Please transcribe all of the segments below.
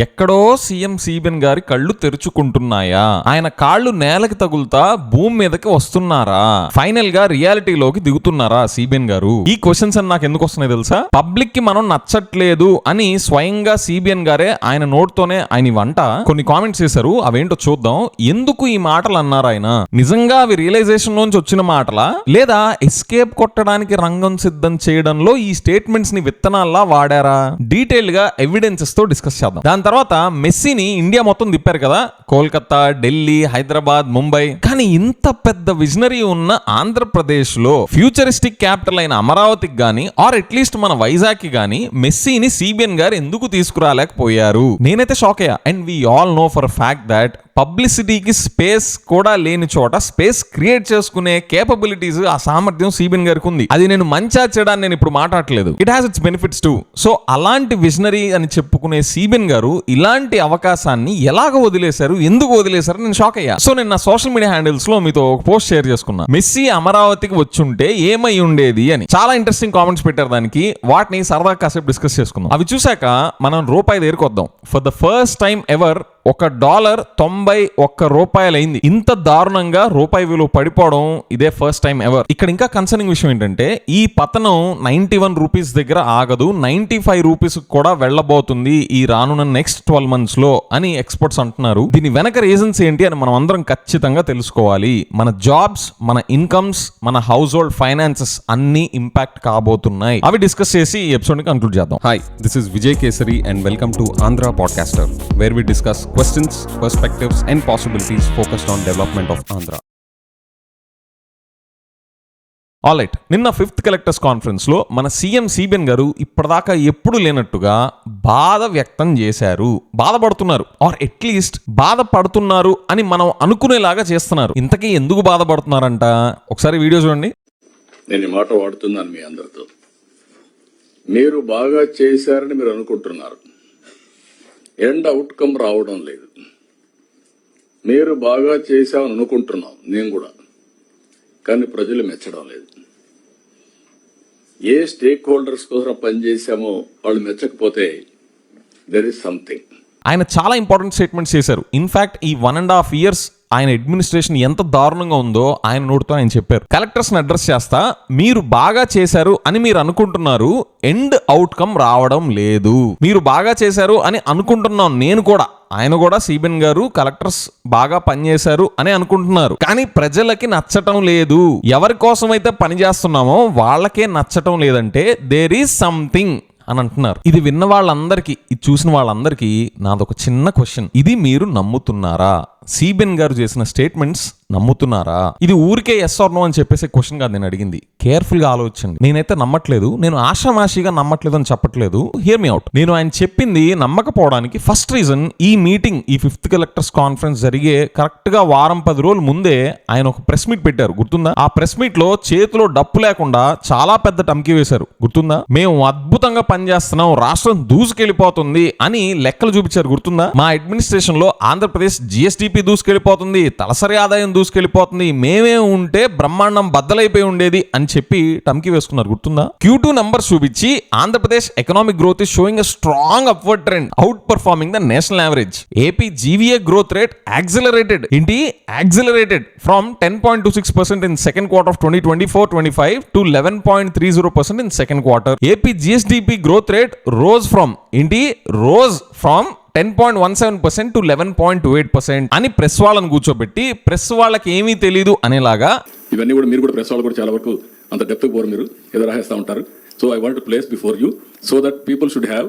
ఎక్కడో CM CBN గారి కళ్ళు తెరుచుకుంటున్నాయా? ఆయన కాళ్ళు నేలకి తగులుతా భూమి మీదకి వస్తున్నారా? ఫైనల్ గా రియాలిటీలోకి దిగుతున్నారా సిబిఎన్ గారు? ఈ క్వశ్చన్స్ అని నాకు ఎందుకు వస్తున్నాయి తెలుసా? పబ్లిక్ కి మనం నచ్చట్లేదు అని స్వయంగా సిబిఎన్ గారే ఆయన నోట్తోనే ఆయన వంట కొన్ని కామెంట్స్ చేశారు. అవేంటో చూద్దాం. ఎందుకు ఈ మాటలు అన్నారు ఆయన? నిజంగా అవి రియలైజేషన్ లోంచి వచ్చిన మాటలా, లేదా ఎస్కేప్ కొట్టడానికి రంగం సిద్ధం చేయడంలో ఈ స్టేట్మెంట్స్ ని విత్తనాల్లా వాడారా? డీటెయిల్ గా ఎవిడెన్సెస్ తో డిస్కస్ చేద్దాం. దాని తర్వాత మెస్సీని ఇండియా మొత్తం తిప్పారు కదా, కోల్కతా, ఢిల్లీ, హైదరాబాద్, ముంబై. కానీ ఇంత పెద్ద విజనరీ ఉన్న ఆంధ్రప్రదేశ్ లో ఫ్యూచరిస్టిక్ క్యాపిటల్ అయిన అమరావతికి గానీ ఆర్ అట్లీస్ట్ మన వైజాగ్ కి గానీ మెస్సీని సిబిఎన్ గారు ఎందుకు తీసుకురాలేకపోయారు? నేనైతే షాక్ అయ్యా. And we all know for fact that పబ్లిసిటీకి స్పేస్ కూడా లేని చోట స్పేస్ క్రియేట్ చేసుకునే కేపబిలిటీస్, ఆ సామర్థ్యం సిబిఎన్ గారికి ఉంది. అది నేను మంచా చెడా నేను ఇప్పుడు మాట్లాడలేదు. It has its benefits to. So అలాంటి విజనరీ అని చెప్పుకునే సిబిఎన్ గారు ఇలాంటి అవకాశాన్ని ఎలాగ వదిలేశారు, ఎందుకు వదిలేశారు? నేను షాక్ అయ్యా. సో నేను నా సోషల్ మీడియా హ్యాండిల్స్ లో మీతో ఒక పోస్ట్ షేర్ చేసుకున్నా. మెస్సీ అమరావతికి వచ్చుంటే ఏమై ఉండేది అని. చాలా ఇంట్రెస్టింగ్ కామెంట్స్ పెట్టారు దానికి. వాటిని సరదాగా కాసేపు డిస్కస్ చేసుకుందాం. అవి చూసాక మనం రూపాయి దగ్గరికి వద్దాం. For the first time ever $1.91 అయింది. ఇంత దారుణంగా రూపాయి విలువ పడిపోవడం ఇదే ఫస్ట్ టైం ఎవర్. ఇక్కడ ఇంకా కన్సర్నింగ్ విషయం ఏంటంటే ఈ పతనం 91 రూపీస్ దగ్గర ఆగదు, 95 రూపీస్ కూడా వెళ్ళబోతుంది ఈ రానున్న నెక్స్ట్ 12 months లో అని ఎక్స్పర్ట్స్ అంటున్నారు. దీని వెనక రీజన్స్ ఏంటి అని మనం అందరం ఖచ్చితంగా తెలుసుకోవాలి. మన జాబ్స్, మన ఇన్కమ్స్, మన హౌస్ హోల్డ్ ఫైనాన్సెస్ అన్ని ఇంపాక్ట్ కాబోతున్నాయి. అవి డిస్కస్ చేసి ఈ ఎపిసోడ్ ని కంక్లూడ్ చేద్దాం. Hi, this is Vijay Kesari and welcome to Andhra podcaster, where we discuss questions, perspectives and possibilities focused on development of Andhra. Alright, నిన్న 5th కలెక్టర్స్ కాన్ఫరెన్స్ లో మన సీఎం సిబిఎన్ గారు ఇప్పటిదాకా ఎప్పుడు లేనట్టుగా బాధ వ్యక్తం చేశారు. బాధపడుతున్నారు, ఆర్ అట్లీస్ట్ బాధపడుతున్నారు అని మనం అనుకునేలాగా చేస్తున్నారు. ఇంతకీ ఎందుకు బాధపడుతున్నారంట? ఒకసారి వీడియో చూడండి. నేను ఈ మాట వాడుతున్నాను మీ అందరితో. మీరు బాగా చేశారని మీరు అనుకుంటున్నారు, ఎండ్ అవుట్కమ్ రావడం లేదు. మీరు బాగా చేశామని అనుకుంటున్నాం, నేను కూడా, కానీ ప్రజలు మెచ్చడం లేదు. ఏ స్టేక్ హోల్డర్స్ కోసం పనిచేశామో వాళ్ళు మెచ్చకపోతే దెర్ ఇస్ సంథింగ్. ఆయన చాలా ఇంపార్టెంట్ స్టేట్మెంట్స్ చేశారు. ఇన్ఫాక్ట్ ఈ 1.5 years ఆయన అడ్మినిస్ట్రేషన్ ఎంత దారుణంగా ఉందో ఆయన నోటితో ఆయన చెప్పారు. కలెక్టర్స్ ని అడ్రస్ చేస్తా, మీరు బాగా చేశారు అని మీరు అనుకుంటున్నారు, ఎండ్ అవుట్కమ్ రావడం లేదు. మీరు బాగా చేశారు అని అనుకుంటున్నాం, నేను కూడా, ఆయన కూడా, సిబిఎన్ గారు, కలెక్టర్స్ బాగా పనిచేశారు అని అనుకుంటున్నారు. కానీ ప్రజలకి నచ్చటం లేదు. ఎవరి కోసమైతే పని చేస్తున్నామో వాళ్ళకే నచ్చటం లేదంటే దేర్ ఈజ్ సంథింగ్ అని అంటున్నారు. ఇది విన్న వాళ్ళందరికీ, ఇది చూసిన వాళ్ళందరికీ నాదొక చిన్న క్వశ్చన్. ఇది మీరు నమ్ముతున్నారా? సిబిఎన్ గారు చేసిన స్టేట్మెంట్స్ నమ్ముతున్నారా? ఇది ఊరికే ఎస్ ఆర్ నో అని చెప్పేసి క్వశ్చన్ కాదు నేను అడిగింది. కేర్ఫుల్ గా ఆలోచించండి. నేనైతే నమ్మట్లేదు, నేను ఆషామాషిగా నమ్మట్లేదు అని చెప్పట్లేదు. Here me out. నేను ఆయన చెప్పింది నమ్మకపోవడానికి ఫస్ట్ రీజన్, ఈ మీటింగ్, ఈ 5th కలెక్టర్స్ కాన్ఫరెన్స్ జరిగే కరెక్ట్ గా వారం 10 రోజుల ముందే ఆయన ఒక ప్రెస్ మీట్ పెట్టారు, గుర్తుందా? ఆ ప్రెస్ మీట్ లో చేతిలో డప్పు లేకుండా చాలా పెద్ద టమ్కి వేశారు, గుర్తుందా? మేము అద్భుతంగా పనిచేస్తున్నాం, రాష్ట్రం దూసుకెళ్లిపోతుంది అని లెక్కలు చూపించారు, గుర్తుందా? మా అడ్మినిస్ట్రేషన్ లో ఆంధ్రప్రదేశ్ జిఎస్టిపి దూసుకెళ్లిపోతుంది, తలసరి ఆదాయం దూసుకెళ్లిపోతుంది, మేమే ఉంటే బ్రహ్మాండం బద్దలైపోయి ఉండేది అని చెప్పి టమ్కి వేసుకున్నారు, గుర్తుందా? Q2 నంబర్స్ చూపించి Andhra Pradesh economic growth is showing a strong upward trend, out performing the national average. AP GVA growth rate accelerated, ఏంటి accelerated from 10.26% in second quarter of 2024-25 to 11.30% in second quarter. AP GSDP growth rate rose from 10.17% to 11.28% అని press వాళ్ళని కూర్చోబెట్టి press వాళ్ళకి ఏమీ తెలీదు అనేలాగా. ఇవన్నీ కూడా మీరు కూడా ప్రెస్ వాళ్ళు కూడా చాలా వరకు అంత డెప్త్ పోరు, మీరు ఏదో రాసేస్తా ఉంటారు. So I want to place before you so that people should have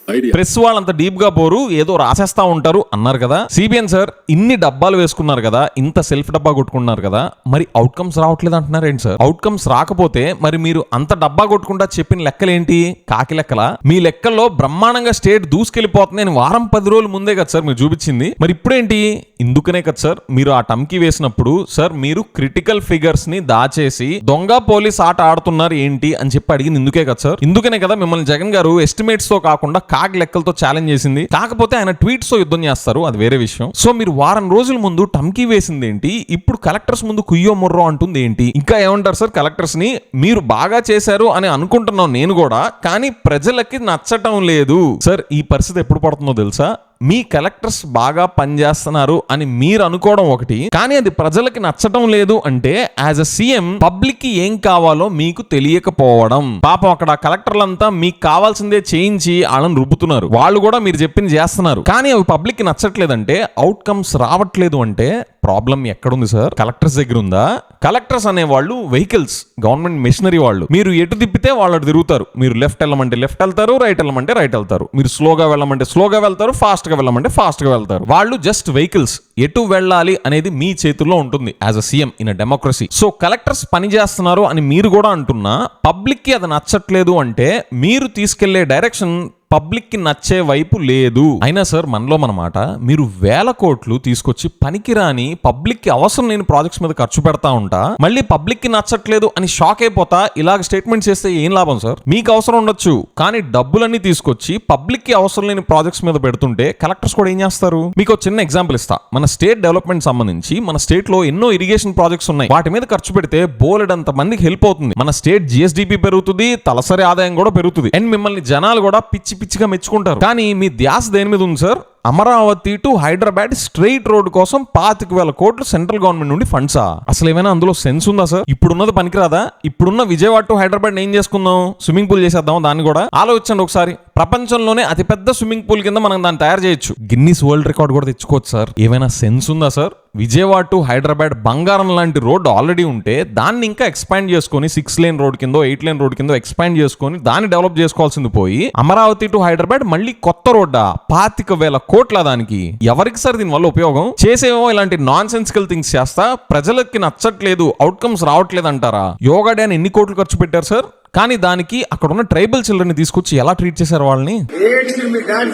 idea. Press వాళ్ళంత డీప్ గా పోరు, ఏదో రాసేస్తా ఉంటారు అన్నారు కదా. సిబిఎన్ సార్ ఇన్ని డబ్బాలు వేసుకున్నారు కదా, ఇంత సెల్ఫ్ డబ్బా కొట్టుకున్నారు కదా, మరి అవుట్కమ్స్ రావట్లేదు అంటున్నారు ఏంటి సార్? అవుట్కమ్స్ రాకపోతే మరి మీరు అంత డబ్బా కొట్టుకుంటా చెప్పిన లెక్కలేంటి? కాకి లెక్కల? మీ లెక్కల్లో బ్రహ్మాండంగా స్టేట్ దూసుకెళ్లిపోతుంది అని వారం 10 రోజుల ముందే కదా సార్ మీరు చూపించింది. మరి ఇప్పుడేంటి? ఇందుకనే కదా సార్ మీరు ఆ టమ్కి వేసినప్పుడు, సార్ మీరు క్రిటికల్ ఫిగర్స్ ని దాచేసి దొంగ పోలీస్ ఆట ఆడుతున్నారు ఏంటి అని చెప్పి అడిగింది ఇందుకే కదా సార్. ఇందుకనే కదా మిమ్మల్ని జగన్ గారు ఎస్టిమేట్స్ తో కాకుండా కాగ్ లెక్కలతో ఛాలెంజ్ చేసింది. కాకపోతే ఆయన ట్వీట్స్ తో యుద్ధం చేస్తారు, అది వేరే విషయం. సో మీరు వారం రోజుల ముందు టమ్కీ వేసింది ఏంటి, ఇప్పుడు కలెక్టర్స్ ముందు కుయ్యో ముర్రో అంటుంది ఏంటి? ఇంకా ఏమంటారు సార్ కలెక్టర్స్ ని? మీరు బాగా చేశారు అని అనుకుంటున్నాం నేను కూడా, కానీ ప్రజలకి నచ్చటం లేదు సార్. ఈ పరిస్థితి ఎప్పుడు పడుతుందో తెలుసా? మీ కలెక్టర్స్ బాగా పనిచేస్తున్నారు అని మీరు అనుకోవడం ఒకటి, కానీ అది ప్రజలకి నచ్చటం లేదు అంటే యాజ్ అ సీఎం పబ్లిక్ కి ఏం కావాలో మీకు తెలియకపోవడం. పాపం అక్కడ కలెక్టర్లంతా మీకు కావాల్సిందే చేయించి వాళ్ళని రుబ్బుతున్నారు, వాళ్ళు కూడా మీరు చెప్పింది చేస్తున్నారు, కానీ అవి పబ్లిక్ కి నచ్చట్లేదంటే, అవుట్కమ్స్ రావట్లేదు అంటే ప్రాబ్లం ఎక్కడుంది సార్? కలెక్టర్స్ దగ్గర ఉందా? కలెక్టర్స్ అనే వాళ్ళు వెహికల్స్, గవర్నమెంట్ మెషినరీ వాళ్ళు. మీరు ఎటు తిప్పితే వాళ్ళు అటు తిరుగుతారు. మీరు లెఫ్ట్ వెళ్ళమంటే లెఫ్ట్ వెళ్తారు, రైట్ వెళ్ళమంటే రైట్ వెళ్తారు. మీరు స్లోగా వెళ్ళమంటే స్లోగా వెళ్తారు, ఫాస్ట్ గా వెళ్ళమంటే ఫాస్ట్ గా వెళ్తారు. వాళ్ళు జస్ట్ వెహికల్స్. ఎటు వెళ్ళాలి అనేది మీ చేతుల్లో ఉంటుంది as a CM in a democracy. So collectors పని చేస్తున్నారు అని మీరు కూడా అంటున్నా, పబ్లిక్ కి అది నచ్చట్లేదు అంటే మీరు తీసుకెళ్లే డైరెక్షన్ పబ్లిక్ కి నచ్చే వైపు లేదు. అయినా సార్ మనలో మన మాట, మీరు వేల కోట్లు తీసుకొచ్చి పనికిరాని పబ్లిక్ కి అవసరం లేని ప్రాజెక్ట్స్ మీద ఖర్చు పెడతా ఉంటా, మళ్ళీ పబ్లిక్ కి నచ్చట్లేదు అని షాక్ అయిపోతా ఇలాగ స్టేట్మెంట్ చేస్తే ఏం లాభం సార్? మీకు అవసరం ఉండొచ్చు, కానీ డబ్బులన్నీ తీసుకొచ్చి పబ్లిక్ కి అవసరం లేని ప్రాజెక్ట్స్ మీద పెడుతుంటే కలెక్టర్స్ కూడా ఏం చేస్తారు? మీకు చిన్న ఎగ్జాంపుల్ ఇస్తా. మన స్టేట్ డెవలప్మెంట్ సంబంధించి మన స్టేట్ లో ఎన్నో ఇరిగేషన్ ప్రాజెక్ట్స్ ఉన్నాయి. వాటి మీద ఖర్చు పెడితే బోలెడంత మందికి హెల్ప్ అవుతుంది. మన స్టేట్ జిఎస్డిపి పెరుగుతుంది, తలసరి ఆదాయం కూడా పెరుగుతుంది, అండ్ మిమ్మల్ని జనాలు కూడా పిచ్చిగా మెచ్చుకుంటారు. కానీ మీ ధ్యాస దేని మీద ఉంది sir? Amaravati to Hyderabad straight road కోసం 25,000 కోట్లు సెంట్రల్ గవర్నమెంట్ నుండి ఫండ్సా? అసలు ఏమైనా అందులో సెన్స్ ఉందా సార్? ఇప్పుడున్నది పనికిరాదా? ఇప్పుడున్న విజయవాడ టు హైదరాబాద్ ఏం చేసుకుందాం? స్విమ్మింగ్ పూల్ చేసేద్దాం. దాన్ని కూడా ఆలోచించండి ఒకసారి. ప్రపంచంలోనే అతిపెద్ద స్విమ్మింగ్ పూల్ కింద మనం దాన్ని తయారు చేయొచ్చు, గిన్నిస్ వరల్డ్ రికార్డ్ కూడా తెచ్చుకోవచ్చు సార్. ఏమైనా సెన్స్ ఉందా సార్? విజయవాడ టు హైదరాబాద్ బంగారం లాంటి రోడ్డు ఆల్రెడీ ఉంటే దాన్ని ఇంకా ఎక్స్పాండ్ చేసుకొని 6 లేన్ రోడ్ కిందో 8 లేన్ రోడ్ కిందో ఎక్స్పాండ్ చేసుకొని దాన్ని డెవలప్ చేసుకోవాల్సింది పోయి అమరావతి టు హైదరాబాద్ మళ్ళీ కొత్త రోడ్డా 25,000 కోట్ల దానికి. ఎవరికి సార్ దీని వల్ల ఉపయోగం? చేసేమో ఇలాంటి నాన్ సెన్సికల్ థింగ్స్ చేస్తా ప్రజలకి నచ్చట్లేదు, అవుట్కమ్స్ రావట్లేదు అంటారా? యోగా డే అని ఎన్ని కోట్లు ఖర్చు పెట్టారు సార్? కానీ దానికి అక్కడ ఉన్న ట్రైబల్ చిల్డ్రన్ తీసుకొచ్చి ఎలా ట్రీట్ చేశారు వాళ్ళని?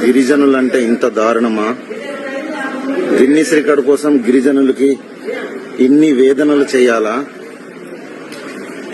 గిరిజనులు అంటే ఇంత దారుణమా? గిన్నిస్ రికార్డు కోసం గిరిజనులకి ఇన్ని వేదనలు చేయాలా?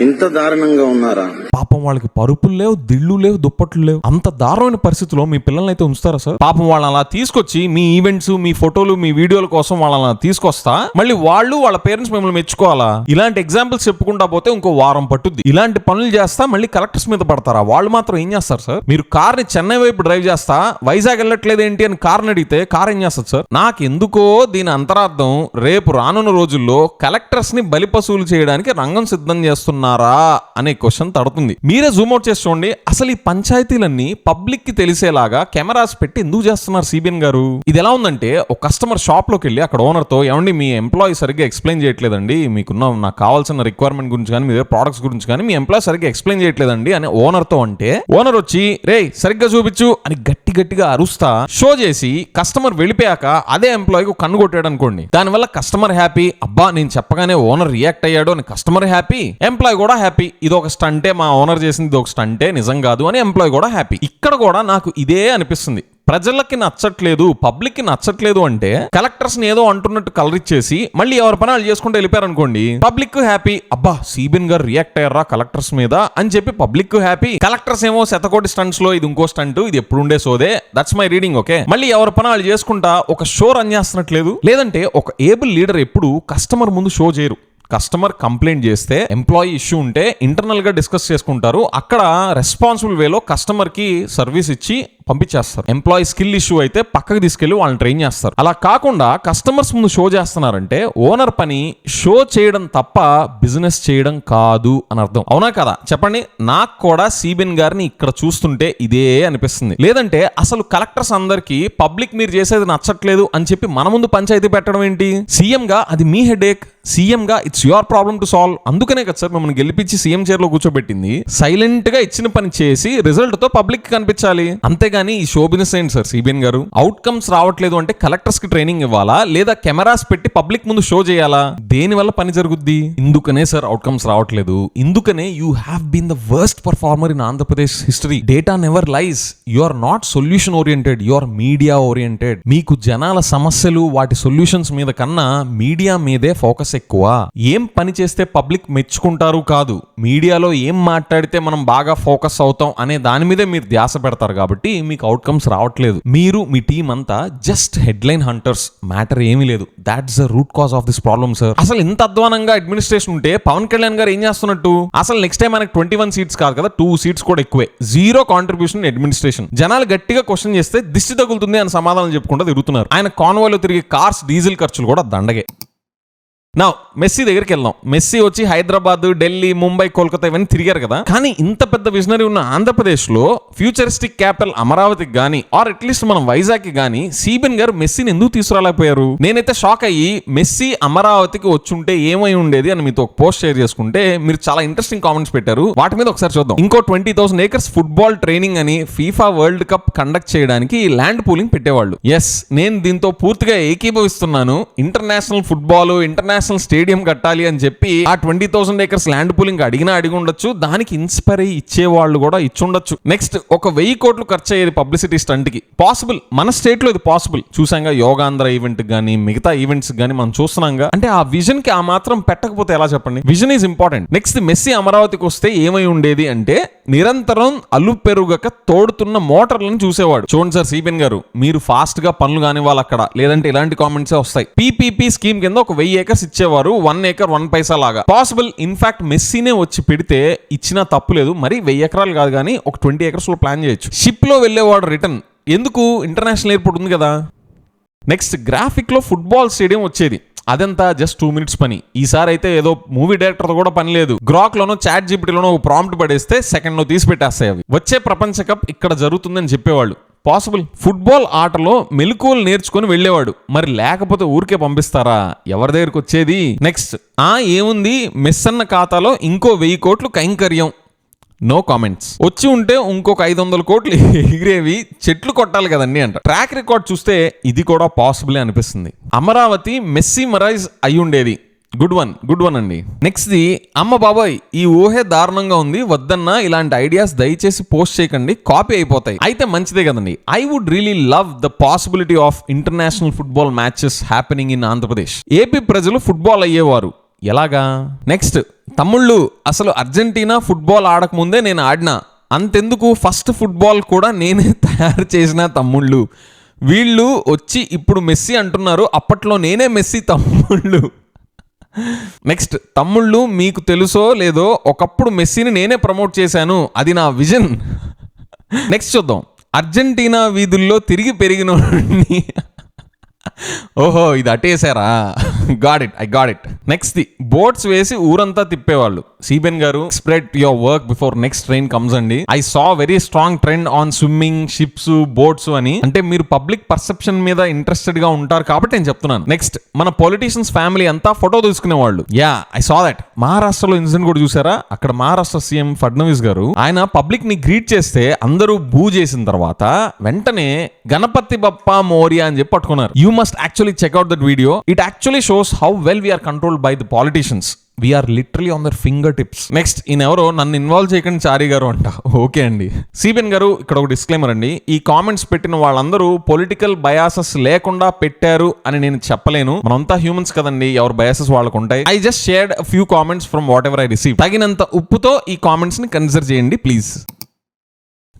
ఇంత దారుణంగా ఉన్నారా? పాపం వాళ్ళకి పరుపులు లేవు, దిళ్ళు లేవు, దుప్పట్లు లేవు. అంత దారుణమైన పరిస్థితిలో మీ పిల్లల్ని అయితే ఉంచుతారా సార్? పాపం వాళ్ళని అలా తీసుకొచ్చి మీ ఈవెంట్స్, మీ ఫోటోలు, మీ వీడియోల కోసం వాళ్ళని అలా తీసుకొస్తా మళ్ళీ వాళ్ళు వాళ్ళ పేరెంట్స్ మిమ్మల్ని మెచ్చుకోవాలా? ఇలాంటి ఎగ్జాంపుల్స్ చెప్పుకుంటా పోతే ఇంకో వారం పట్టుద్ది. ఇలాంటి పనులు చేస్తా మళ్ళీ కలెక్టర్స్ మీద పడతారా? వాళ్ళు మాత్రం ఏం చేస్తారు సార్? మీరు కార్ ని చెన్నై వైపు డ్రైవ్ చేస్తా వైజాగ్ వెళ్ళట్లేదు ఏంటి అని కార్ని అడిగితే కార్ ఏం చేస్తారు సార్? నాకెందుకో దీని అంతరార్థం రేపు రానున్న రోజుల్లో కలెక్టర్స్ ని బలిపశువులు చేయడానికి రంగం సిద్ధం చేస్తున్నారా అనే క్వశ్చన్ తడుతుంది. మీరే జూమ్ అవుట్ చేసి చూడండి. అసలు ఈ పంచాయతీలన్నీ పబ్లిక్ కి తెలిసేలాగా కెమెరాస్ పెట్టి ఎందుకు చేస్తున్నారు సిబిఎన్ గారు? ఇది ఎలా ఉందంటే, ఒక కస్టమర్ షాప్ లోకి వెళ్ళి అక్కడ ఓనర్ తో, ఏమండి మీ ఎంప్లాయీ సరిగ్గా ఎక్స్ప్లెయిన్ చేయట్లేదండి, మీకున్న నాకు కావాల్సిన రిక్వైర్మెంట్ గురించి కానీ మీ ప్రొడక్ట్స్ గురించి కానీ మీ ఎంప్లాయీ సరిగ్గా ఎక్స్ప్లెయిన్ చేయట్లేదండి అని ఓనర్ తో అంటే, ఓనర్ వచ్చి రే సరిగ్గా చూపించు అని గట్టిగా అరుస్తా షో చేసి కస్టమర్ వెళ్ళిపోయాక అదే ఎంప్లాయీకి కన్ను కొట్టాడు అనుకోండి. దానివల్ల కస్టమర్ హ్యాపీ, అబ్బా నేను చెప్పగానే ఓనర్ రియాక్ట్ అయ్యాడు అని కస్టమర్ హ్యాపీ, ఎంప్లాయీ కూడా హ్యాపీ. ఇది ఒక స్టంటే, మా ఓనర్ చేసింది ఇది ఒక స్టంటే, నిజం కాదు అని ఎంప్లాయీ కూడా హ్యాపీ. ఇక్కడ కూడా నాకు ఇదే అనిపిస్తుంది. ప్రజలకి నచ్చట్లేదు, పబ్లిక్ కి నచ్చట్లేదు అంటే కలెక్టర్స్ ని ఏదో అంటున్నట్టు కలర్ ఇచ్చేసి మళ్ళీ ఎవరి పని వాళ్ళు చేసుకుంటూ వెళ్ళిపోయారు అనుకోండి, పబ్లిక్ హ్యాపీ, అబ్బా సిబిఎన్ గారు రియాక్ట్ అయ్యారా కలెక్టర్స్ మీద అని చెప్పి పబ్లిక్ హ్యాపీ. కలెక్టర్స్ ఏమో శతకోటి స్టంట్స్ లో ఇది ఇంకో స్టంట్, ఇది ఎప్పుడు ఉండే సోదే, దట్స్ మై రీడింగ్. ఓకే, మళ్ళీ ఎవరి పని వాళ్ళు చేసుకుంటా ఒక షో రన్ చేస్తున్నట్లేదు. లేదంటే ఒక ఏబుల్ లీడర్ ఎప్పుడు కస్టమర్ ముందు షో చేయరు. కస్టమర్ కంప్లైంట్ చేస్తే, ఎంప్లాయీ ఇష్యూ ఉంటే ఇంటర్నల్ గా డిస్కస్ చేసుకుంటారు. అక్కడ రెస్పాన్సిబుల్ వేలో కస్టమర్ కి సర్వీస్ ఇచ్చి పంపించేస్తారు. ఎంప్లాయీ స్కిల్ ఇష్యూ అయితే పక్కకి తీసుకెళ్లి వాళ్ళని ట్రైన్ చేస్తారు. అలా కాకుండా కస్టమర్స్ ముందు షో చేస్తున్నారంటే ఓనర్ పని షో చేయడం తప్ప బిజినెస్ చేయడం కాదు అని అర్థం. అవునా కదా చెప్పండి? నాకు కూడా సిబిఎన్ గారిని ఇక్కడ చూస్తుంటే ఇదే అనిపిస్తుంది. లేదంటే అసలు కలెక్టర్స్ అందరికి పబ్లిక్ మీరు చేసేది నచ్చట్లేదు అని చెప్పి మన ముందు పంచాయతీ పెట్టడం ఏంటి? సీఎం గా అది మీ హెడేక్, సీఎం గా it's your problem to solve. అందుకనే కదా సార్ మిమ్మల్ని గెలిపించి సీఎం చైర్ లో కూర్చోబెట్టింది. సైలెంట్ గా ఇచ్చిన పని చేసి రిజల్ట్ తో పబ్లిక్ కనిపించాలి. అంతేగాని ఈ షో బిజినెస్ ఏంటి సార్ సిబిఎన్ గారు? అవుట్కమ్స్ రావట్లేదు అంటే కలెక్టర్స్ కి ట్రైనింగ్ ఇవ్వాలా, లేదా కెమెరాస్ పెట్టి పబ్లిక్ ముందు షో చేయాలా? దేని వల్ల పని జరుగుద్ది? ఇందుకనే సార్ అవుట్కమ్స్ రావట్లేదు. ఇందుకనే you have been the worst performer in Andhra Pradesh history. Data never lies. You are not solution oriented, you are media oriented. మీకు జనాల సమస్యలు వాటి సొల్యూషన్స్ మీద కన్నా మీడియా మీదే ఫోకస్ ఎక్కువ. ఏం పని చేస్తే పబ్లిక్ మెచ్చుకుంటారు కాదు, మీడియాలో ఏం మాట్లాడితే మనం బాగా ఫోకస్ అవుతాం అనే దాని మీదే మీరు ధ్యాస పెడతారు. కాబట్టి మీకు అవుట్కమ్స్ రావట్లేదు. మీరు మీ టీం అంతా జస్ట్ హెడ్లైన్ హంటర్స్, మ్యాటర్ ఏమీ లేదు. That's the root cause of this problem sir. అసలు ఇంత అధ్వానంగా అడ్మినిస్ట్రేషన్ ఉంటే పవన్ కళ్యాణ్ గారు ఏం చేస్తున్నట్టు? అసలు నెక్స్ట్ టైం మనకి 21 సీట్స్ కాదు కదా, 2 సీట్స్ కూడా ఎక్కువే. Zero contribution administration. జనాలు గట్టిగా క్వశ్చన్ చేస్తే దిష్టి తగులుతుంది అని సమాధానం చెప్పుకుంటూ తిరుగుతున్నారు. ఆయన కాన్వాయ్లో తిరిగి కార్స్ డీజిల్ ఖర్చులు కూడా దండగే. నా మెస్సీ దగ్గరికి వెళ్దాం. మెస్సీ వచ్చి హైదరాబాద్, ఢిల్లీ, ముంబై, కోల్కతా ఇవన్నీ తిరిగారు కదా. కానీ ఇంత పెద్ద విజనరీ ఉన్న ఆంధ్రప్రదేశ్ లో ఫ్యూచరిస్టిక్ క్యాపిటల్ అమరావతికి గానీ ఆర్ అట్లీస్ట్ మనం వైజాగ్ కి గానీ సిబిఎన్ గారు మెస్సీని ఎందుకు తీసుకురాలేకపోయారు? నేనైతే షాక్ అయ్యి మెస్సీ అమరావతికి వచ్చుంటే ఏమై ఉండేది అని మీతో ఒక పోస్ట్ షేర్ చేసుకుంటే మీరు చాలా ఇంట్రెస్టింగ్ కామెంట్స్ పెట్టారు. వాటి మీద ఒకసారి చూద్దాం. ఇంకో 20,000 acres ఫుట్బాల్ ట్రైనింగ్ అని ఫీఫా వరల్డ్ కప్ కండక్ట్ చేయడానికి ల్యాండ్ పూలింగ్ పెట్టేవాళ్ళు. ఎస్, నేను దీంతో పూర్తిగా ఏకీభవిస్తున్నాను. ఇంటర్నేషనల్ ఫుట్బాల్, ఇంటర్నేషనల్ స్టేడియం కట్టాలి అని చెప్పి ఆ 20,000 acres ల్యాండ్ పూలింగ్ అడిగి ఉండొచ్చు. దానికి ఇన్స్పైర్ అయ్యి ఇచ్చేవాళ్ళు కూడా ఇచ్చుండొచ్చు. నెక్స్ట్, ఒక 1,000 కోట్లు ఖర్చు అయ్యేది పబ్లిసిటీ స్టంట్ కి. పాసిబుల్, మన స్టేట్ లో ఇది పాసిబుల్. చూసాంగా యోగాంధ్ర ఈవెంట్ గానీ మిగతా ఈవెంట్స్ గానీ మనం చూస్తున్నాంగా. అంటే ఆ విజన్ కి ఆ మాత్రం పెట్టకపోతే ఎలా చెప్పండి? Vision is important. Next, Messi అమరావతికి వస్తే ఏమై ఉండేది అంటే నిరంతరం అల్లు పెరుగక తోడుతున్న మోటార్లను చూసేవాడు. చూడండి సార్ సిబిఎన్ గారు, మీరు ఫాస్ట్ గా పనులు కాని వాళ్ళు అక్కడ, లేదంటే ఇలాంటి కామెంట్సే వస్తాయి. పీపీపీ స్కీమ్ కింద ఒక 1,000 acres ఇచ్చేవారు, 1 acre 1 పైసా లాగా. పాసిబుల్. ఇన్ఫాక్ట్ మెస్సీనే వచ్చి పెడితే ఇచ్చినా తప్పు లేదు. మరి 1,000 ఎకరాలు కాదు కానీ ఒక 20 acres లో ప్లాన్ చేయొచ్చు. షిప్ లో వెళ్ళేవాడు రిటర్న్ ఎందుకు? ఇంటర్నేషనల్ ఎయిర్పోర్ట్ ఉంది కదా. నెక్స్ట్, గ్రాఫిక్ లో ఫుట్బాల్ స్టేడియం వచ్చేది. అదంతా జస్ట్ 2 minutes పని. ఈసారి అయితే ఏదో మూవీ డైరెక్టర్ తో కూడా పని లేదు. గ్రాక్ లోనో చాట్ జీపీటీలోనో ఒక ప్రాంప్ట్ పడేస్తే సెకండ్ లో తీసి పెట్టేస్తాయి అవి. వచ్చే ప్రపంచ కప్ ఇక్కడ జరుగుతుందని చెప్పేవాళ్ళు. పాసిబుల్. ఫుట్బాల్ ఆటలో మెలకువలు నేర్చుకుని వెళ్ళేవాడు. మరి లేకపోతే ఊరికే పంపిస్తారా? ఎవరి దగ్గరికి వచ్చేది? నెక్స్ట్, ఏముంది, మెస్సన్న ఖాతాలో ఇంకో 1,000 కోట్లు కైంకర్యం. No comments. వచ్చి ఉంటే ఇంకొక 500 కోట్లు ఎగిరేవి, చెట్లు కొట్టాలి కదండి అంట. ట్రాక్ రికార్డ్ చూస్తే ఇది కూడా పాసిబుల్ అనిపిస్తుంది. అమరావతి మెస్సీ మరైజ్ అయి ఉండేది. గుడ్ వన్ అండి. నెక్స్ట్ ది, అమ్మ బాబాయ్ ఈ ఊహే దారుణంగా ఉంది, వద్దన్నా ఇలాంటి ఐడియాస్ దయచేసి పోస్ట్ చేయకండి, కాపీ అయిపోతాయి. అయితే మంచిదే కదండి. I would really love the possibility of international football matches happening in Andhra Pradesh. AP ప్రజలు ఫుట్బాల్ అయ్యేవారు. ఎలాగా? నెక్స్ట్, తమ్ముళ్ళు అసలు అర్జెంటీనా ఫుట్బాల్ ఆడకముందే నేను ఆడినా. అంతెందుకు, ఫస్ట్ ఫుట్బాల్ కూడా నేనే తయారు చేసిన తమ్ముళ్ళు. వీళ్ళు వచ్చి ఇప్పుడు మెస్సీ అంటున్నారు, అప్పట్లో నేనే మెస్సీ తమ్ముళ్ళు. నెక్స్ట్, తమ్ముళ్ళు మీకు తెలుసో లేదో ఒకప్పుడు మెస్సీని నేనే ప్రమోట్ చేశాను, అది నా విజన్. నెక్స్ట్ చూద్దాం. అర్జెంటీనా వీధుల్లో తిరిగి పెరిగినోడిని. ఓహో, ఇది అటేసారా? I got it. Next the, boats వేసి ఊరంతా తిప్పేవాళ్ళు. సిబిఎన్ గారు, spread your work before next train comes అండి. I saw very strong trend on swimming, ships, boats అని. అంటే మీరు పబ్లిక్ పర్సెప్షన్ మీద ఇంట్రెస్టెడ్ గా ఉంటారు కాబట్టి నేను చెప్తున్నాను. నెక్స్ట్, మన పొలిటీషియన్స్ ఫ్యామిలీ అంతా ఫోటో తీసుకునేవాళ్ళు. I saw that. మహారాష్ట్రలో ఇన్సిడెంట్ కూడా చూసారా? అక్కడ మహారాష్ట్ర సీఎం ఫడ్నవీస్ గారు ఆయన పబ్లిక్ ని గ్రీట్ చేస్తే అందరూ బూ చేసిన తర్వాత వెంటనే గణపతి బప్పా మోరియా అని చెప్పి పట్టుకున్నారు. You must actually check out that video. It actually shows how well we are controlled by the politicians. We are literally on their fingertips. Next, ఈయన ఎవరో నన్ను ఇన్వాల్వ్ చేయకండి చారీ గారు అంట. ఓకే అండి. సిబిఎన్ గారు, ఇక్కడ ఒక డిస్క్లైమర్ అండి. ఈ కామెంట్స్ పెట్టిన వాళ్ళందరూ పొలిటికల్ బయాసెస్ లేకుండా పెట్టారు అని నేను చెప్పలేను. మనంతా హ్యూమన్స్ కదండి, ఎవరు బయాసెస్ వాళ్ళకు ఉంటాయి. I just shared few comments from what ever I receive. తగినంత ఉప్పుతో ఈ కామెంట్స్ ని కన్సిడర్ చేయండి ప్లీజ్.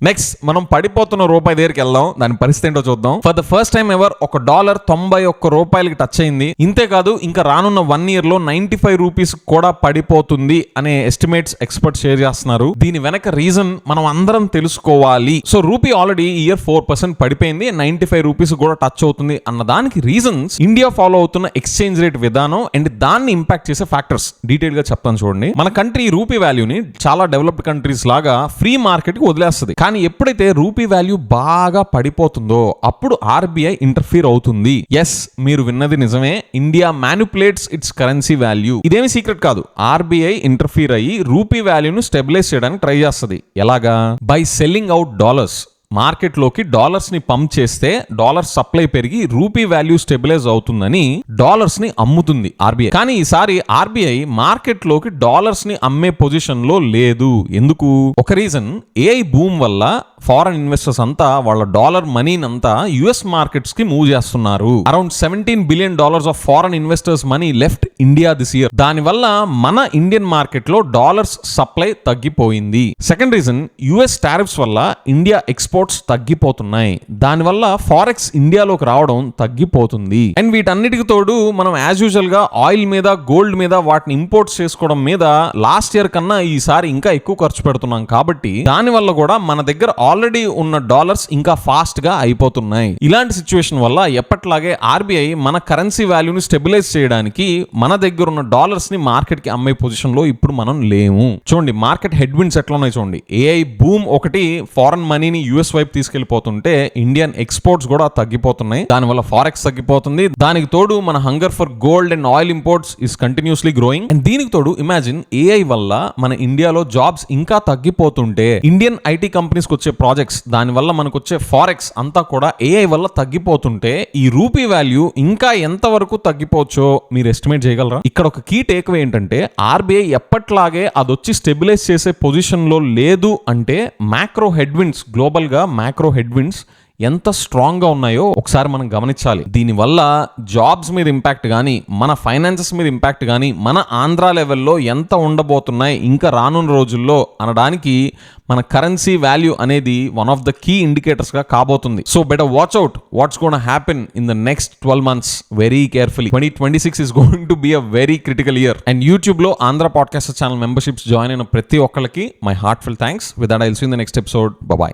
నెక్స్ట్, మనం పడిపోతున్న రూపాయి దగ్గరికి వెళ్దాం. దాని పరిస్థితి ఏంటో చూద్దాం. For the first time ever $1 91 touch అయింది. ఇంతేకాదు, ఇంకా రానున్న 1 year లో 95 రూపీస్ కూడా పడిపోతుంది అనే ఎస్టిమేట్స్ ఎక్స్పర్ట్ షేర్ చేస్తున్నారు. దీని వెనక రీజన్ మనం అందరం తెలుసుకోవాలి. సో రూపీ ఆల్రెడీ ఈ ఇయర్ 4% పడిపోయింది, 95 రూపీస్ కూడా టచ్ అవుతుంది అన్న దానికి రీజన్స్ ఇండియా ఫాలో అవుతున్న ఎక్స్చేంజ్ రేట్ విధానం అండ్ దాన్ని ఇంపాక్ట్ చేసే ఫ్యాక్టర్స్ డీటెయిల్ గా చెప్తాను చూడండి. మన కంట్రీ రూపీ వాల్యూని చాలా డెవలప్డ్ కంట్రీస్ లాగా ఫ్రీ మార్కెట్ కి వదిలేస్తుంది. కానీ ఎప్పుడైతే రూపీ వాల్యూ బాగా పడిపోతుందో అప్పుడు ఆర్బీఐ ఇంటర్ఫీర్ అవుతుంది. ఎస్, మీరు విన్నది నిజమే. India manipulates its currency value. ఇదేమి సీక్రెట్ కాదు. ఆర్బీఐ ఇంటర్ఫీర్ అయ్యి రూపీ వాల్యూను స్టెబిలైజ్ చేయడానికి ట్రై చేస్తుంది. ఎలాగా? By selling out dollars. మార్కెట్లోకి డాలర్స్ ని పంప్ చేస్తే డాలర్ సప్లై పెరిగి రూపీ వాల్యూ స్టెబిలైజ్ అవుతుందని డాలర్స్ ని అమ్ముతుంది ఆర్బీఐ. కానీ ఈసారి ఆర్బీఐ మార్కెట్ లోకి డాలర్స్ ని అమ్మే పొజిషన్ లో లేదు. ఎందుకు? ఒక రీజన్, ఏఐ బూమ్ వల్ల ఫారెన్ ఇన్వెస్టర్స్ అంతా వాళ్ళ డాలర్ మనీనంతా యుఎస్ మార్కెట్స్ కి మూవ్ చేస్తున్నారు. Around $17 billion of foreign investors money left India this year. దానివల్ల మన ఇండియన్ మార్కెట్ లో డాలర్స్ సప్లై తగ్గిపోయింది. సెకండ్ రీజన్, యుఎస్ టారిఫ్స్ వల్ల ఇండియా ఎక్స్పోర్ట్ ఎక్స్పోర్ట్స్ తగ్గిపోతున్నాయి. దానివల్ల ఫారెక్స్ ఇండియాలోకి రావడం తగ్గిపోతుంది. అండ్ వీటన్నిటికి తోడు మనం యాజ్ యూజువల్ గా ఆయిల్ మీద, గోల్డ్ మీద, వాటిని ఇంపోర్ట్స్ చేసుకోవడం మీద లాస్ట్ ఇయర్ కన్నా ఈసారి ఇంకా ఎక్కువ ఖర్చు పెడుతున్నాం. కాబట్టి దానివల్ల కూడా మన దగ్గర ఆల్రెడీ ఉన్న డాలర్స్ ఇంకా ఫాస్ట్ గా అయిపోతున్నాయి. ఇలాంటి సిచ్యువేషన్ వల్ల ఎప్పట్లాగే ఆర్బీఐ మన కరెన్సీ వాల్యూని స్టెబిలైజ్ చేయడానికి మన దగ్గర ఉన్న డాలర్స్ ని మార్కెట్ కి అమ్మే పొజిషన్ లో ఇప్పుడు మనం లేము. చూడండి మార్కెట్ హెడ్ విండ్స్ ఎట్లా ఉన్నాయి చూడండి. ఏఐ బూమ్ ఒకటి ఫారెన్ మనీని యుఎస్ వైపు తీసుకెళ్లిపోతుంటే ఇండియన్ ఎక్స్పోర్ట్స్ కూడా తగ్గిపోతున్నాయి. దానివల్ల ఫారెక్స్ తగ్గిపోతుంది. దానికి తోడు మన hunger for gold and oil imports is continuously growing. And దీనికి తోడు ఇమాజిన్ ఏఐ వల్ల మన ఇండియాలో జాబ్స్ ఇంకా తగ్గిపోతుంటే ఇండియన్ ఐటీ కంపెనీస్కి వచ్చే ప్రాజెక్ట్స్, దానివల్ల మనకు వచ్చే ఫారెక్స్ అంతా కూడా ఏఐ వల్ల తగ్గిపోతుంటే ఈ రూపీ వాల్యూ ఇంకా ఎంత వరకు తగ్గిపోవచ్చో మీరు ఎస్టిమేట్ చేయగలరా? ఇక్కడ ఒక కీ టేక్అవే ఏంటంటే ఆర్బీఐ ఎప్పట్లాగే అదొచ్చి స్టెబిలైజ్ చేసే పొజిషన్ లో లేదు అంటే మ్యాక్రో హెడ్విండ్స్, గ్లోబల్ గా మ్యాక్రో హెడ్విండ్స్ ఎంత స్ట్రాంగ్ గా ఉన్నాయో ఒకసారి మనం గమనించాలి. దీనివల్ల జాబ్స్ మీద ఇంపాక్ట్ కానీ, మన ఫైనాన్సెస్ మీద ఇంపాక్ట్ కానీ, మన ఆంధ్ర లెవెల్లో ఎంత ఉండబోతున్నాయి ఇంకా రానున్న రోజుల్లో అనడానికి మన కరెన్సీ వాల్యూ అనేది one of the key indicators గా కాబోతుంది. So better watch out what's gonna happen in the next 12 months very carefully. 2026 is going to be a very critical year. And YouTube లో Andhra podcaster channel memberships join అయిన ప్రతి ఒక్కరికి my heartful thanks. With that I will see in the next episode. By.